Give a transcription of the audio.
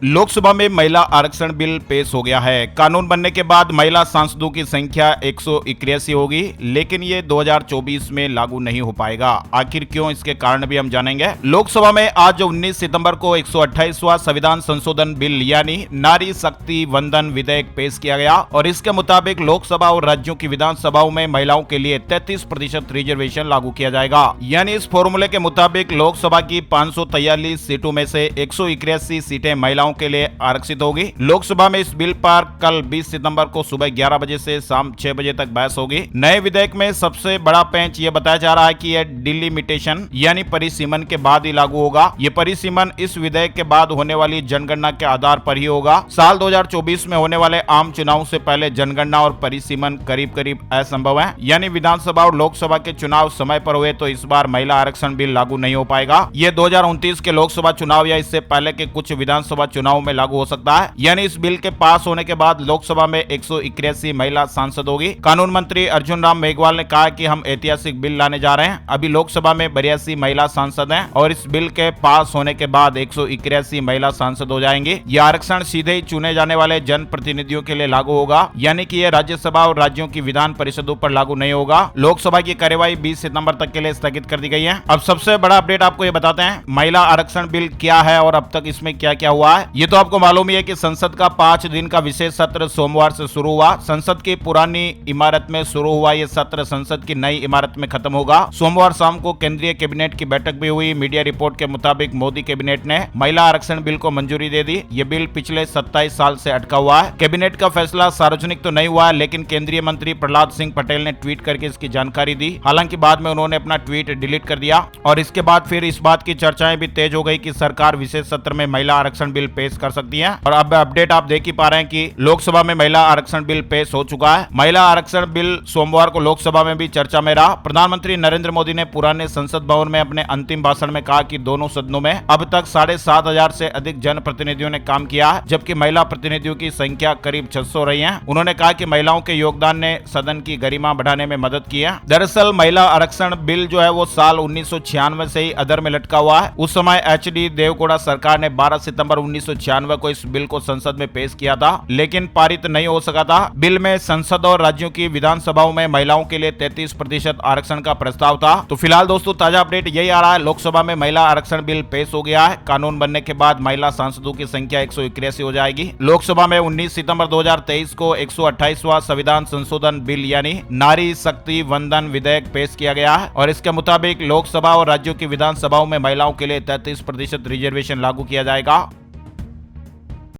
लोकसभा में महिला आरक्षण बिल पेश हो गया है। कानून बनने के बाद महिला सांसदों की संख्या 181 होगी, लेकिन ये 2024 में लागू नहीं हो पाएगा। आखिर क्यों, इसके कारण भी हम जानेंगे। लोकसभा में आज 19 सितंबर को 128वां संविधान संशोधन बिल यानी नारी शक्ति वंदन विधेयक पेश किया गया और इसके मुताबिक लोकसभा और राज्यों की विधानसभाओं में महिलाओं के लिए 33% रिजर्वेशन लागू किया जाएगा। यानी इस फॉर्मूले के मुताबिक लोकसभा की 543 सीटों में से 181 सीटें महिलाओं के लिए आरक्षित होगी। लोकसभा में इस बिल पर कल 20 सितंबर को सुबह 11 बजे से शाम 6 बजे तक बहस होगी। नए विधेयक में सबसे बड़ा पेंच ये बताया जा रहा है कि यह डिलिमिटेशन यानी परिसीमन के बाद ही लागू होगा। ये परिसीमन इस विधेयक के बाद होने वाली जनगणना के आधार पर ही होगा। साल 2024 में होने वाले आम चुनाव से पहले जनगणना और परिसीमन करीब करीब असंभव है। यानी विधानसभा और लोकसभा के चुनाव समय पर हुए तो इस बार महिला आरक्षण बिल लागू नहीं हो पाएगा। ये 2029 के लोकसभा चुनाव या इससे पहले के कुछ विधानसभा चुनाव में लागू हो सकता है। यानी इस बिल के पास होने के बाद लोकसभा में 181 महिला सांसद होगी। कानून मंत्री अर्जुन राम मेघवाल ने कहा कि हम ऐतिहासिक बिल लाने जा रहे हैं। अभी लोकसभा में 82 महिला सांसद हैं और इस बिल के पास होने के बाद 181 महिला सांसद हो जाएंगे। यह आरक्षण सीधे ही चुने जाने वाले जनप्रतिनिधियों के लिए लागू होगा, यानी कि यह राज्यसभा और राज्यों की विधान परिषदों पर लागू नहीं होगा। लोकसभा की कार्यवाही 20 सितंबर तक के लिए स्थगित कर दी गई है। अब सबसे बड़ा अपडेट आपको ये बताते हैं, महिला आरक्षण बिल क्या है और अब तक इसमें क्या क्या हुआ है। ये तो आपको मालूम ही है कि संसद का 5 दिन का विशेष सत्र सोमवार से शुरू हुआ। संसद की पुरानी इमारत में शुरू हुआ ये सत्र संसद की नई इमारत में खत्म होगा। सोमवार शाम को केंद्रीय कैबिनेट की बैठक भी हुई। मीडिया रिपोर्ट के मुताबिक मोदी कैबिनेट ने महिला आरक्षण बिल को मंजूरी दे दी। ये बिल पिछले 27 साल से अटका हुआ है। कैबिनेट का फैसला सार्वजनिक तो नहीं हुआ है, लेकिन केंद्रीय मंत्री प्रहलाद सिंह पटेल ने ट्वीट करके इसकी जानकारी दी। हालांकि बाद में उन्होंने अपना ट्वीट डिलीट कर दिया और इसके बाद फिर इस बात की चर्चाएं भी तेज हो गई कि सरकार विशेष सत्र में महिला आरक्षण बिल पेश कर सकती है। और अब अपडेट आप देख ही पा रहे हैं कि लोकसभा में महिला आरक्षण बिल पेश हो चुका है। महिला आरक्षण बिल सोमवार को लोकसभा में भी चर्चा में रहा। प्रधानमंत्री नरेंद्र मोदी ने पुराने संसद भवन में अपने अंतिम भाषण में कहा कि दोनों सदनों में अब तक 7,500 से अधिक जनप्रतिनिधियों ने काम किया है, जबकि महिला प्रतिनिधियों की संख्या करीब 600 रही है। उन्होंने कहा कि महिलाओं के योगदान ने सदन की गरिमा बढ़ाने में मदद की है। दरअसल महिला आरक्षण बिल जो है वो साल 1996 से ही अधर में लटका हुआ है। उस समय HD देवगौड़ा सरकार ने 12 सितंबर 1996 को इस बिल को संसद में पेश किया था, लेकिन पारित नहीं हो सका था। बिल में संसद और राज्यों की विधानसभाओं में महिलाओं के लिए 33% आरक्षण का प्रस्ताव था। तो फिलहाल दोस्तों ताजा अपडेट यही आ रहा है, लोकसभा में महिला आरक्षण बिल पेश हो गया है। कानून बनने के बाद महिला सांसदों की संख्या 181 हो जाएगी। लोकसभा में 19 सितंबर 2023 को 128वां संविधान संशोधन बिल यानी नारी शक्ति वंदन विधेयक पेश किया गया है और इसके मुताबिक लोकसभा और राज्यों की विधानसभाओं में महिलाओं के लिए 33% रिजर्वेशन लागू किया जाएगा।